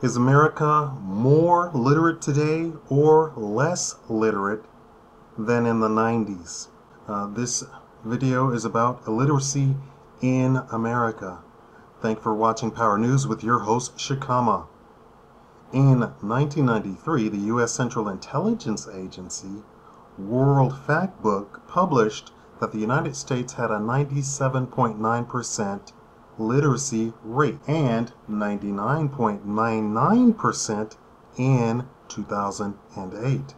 Is America more literate today or less literate than in the 90s? This video is about illiteracy in America. Thank you for watching Power News with your host, Shikama. In 1993, the U.S. Central Intelligence Agency World Factbook published that the United States had a 97.9% literacy rate and 99.99% in 2008.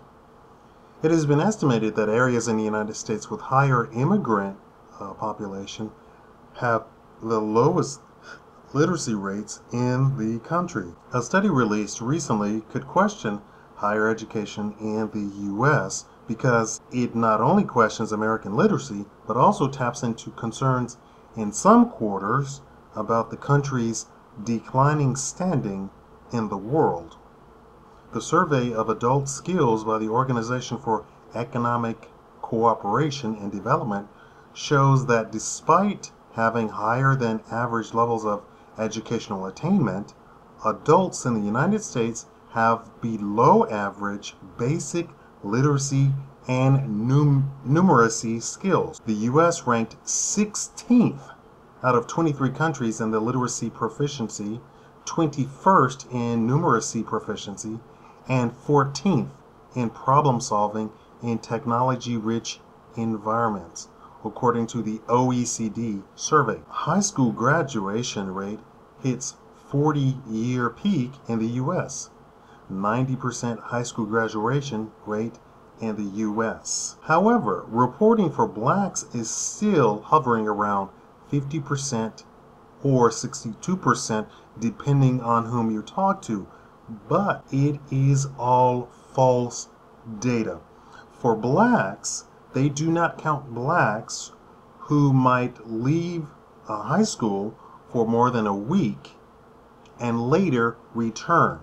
It has been estimated that areas in the United States with higher immigrant population have the lowest literacy rates in the country. A study released recently could question higher education in the U.S. because it not only questions American literacy, but also taps into concerns in some quarters about the country's declining standing in the world. The survey of adult skills by the Organization for Economic Cooperation and Development shows that despite having higher than average levels of educational attainment, adults in the United States have below average basic literacy and numeracy skills. The U.S. ranked 16th out of 23 countries in the literacy proficiency, 21st in numeracy proficiency, and 14th in problem solving in technology-rich environments, according to the OECD survey. High school graduation rate hits 40-year peak in the U.S. 90% high school graduation rate in the U.S. However, reporting for blacks is still hovering around 50% or 62% depending on whom you talk to, but it is all false data. For blacks, they do not count blacks who might leave high school for more than a week and later return.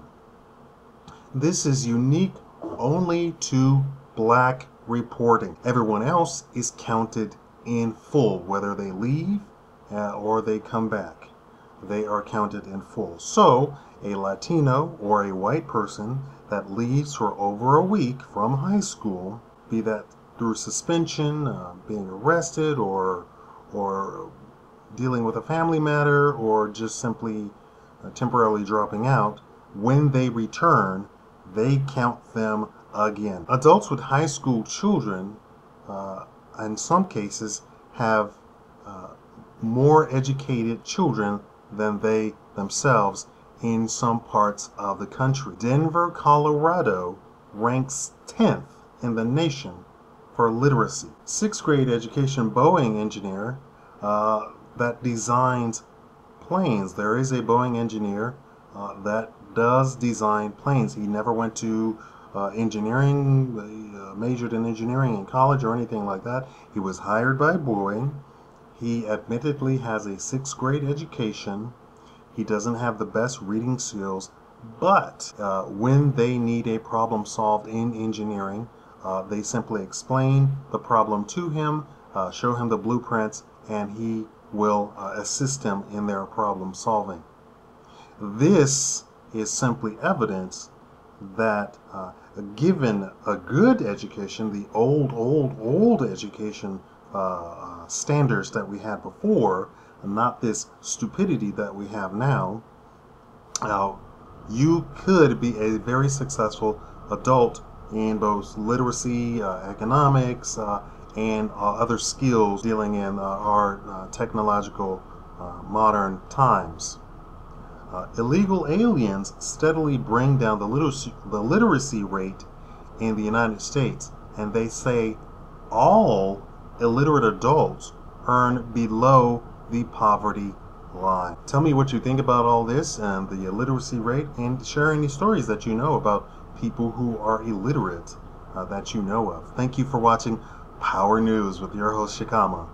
This is unique only to black reporting. Everyone else is counted in full, whether they leave or they come back. They are counted in full. So a Latino or a white person that leaves for over a week from high school, be that through suspension, being arrested, or dealing with a family matter, or just simply temporarily dropping out, when they return, they count them again. Adults with high school children, in some cases, have more educated children than they themselves in some parts of the country. Denver, Colorado ranks 10th in the nation for literacy. 6th grade education Boeing engineer that designs planes. There is a Boeing engineer that does design planes. He never went to engineering, majored in engineering in college or anything like that. He was hired by Boeing. He admittedly has a 6th grade education. He doesn't have the best reading skills, but when they need a problem solved in engineering, they simply explain the problem to him, show him the blueprints, and he will assist them in their problem solving. This is simply evidence that given a good education, the old education standards that we had before, not this stupidity that we have now, you could be a very successful adult in both literacy, economics, and other skills dealing in our technological modern times. Illegal aliens steadily bring down the literacy rate in the United States, and they say all illiterate adults earn below the poverty line. Tell me what you think about all this and the illiteracy rate, and share any stories that you know about people who are illiterate that you know of. Thank you for watching Power News with your host Shikama.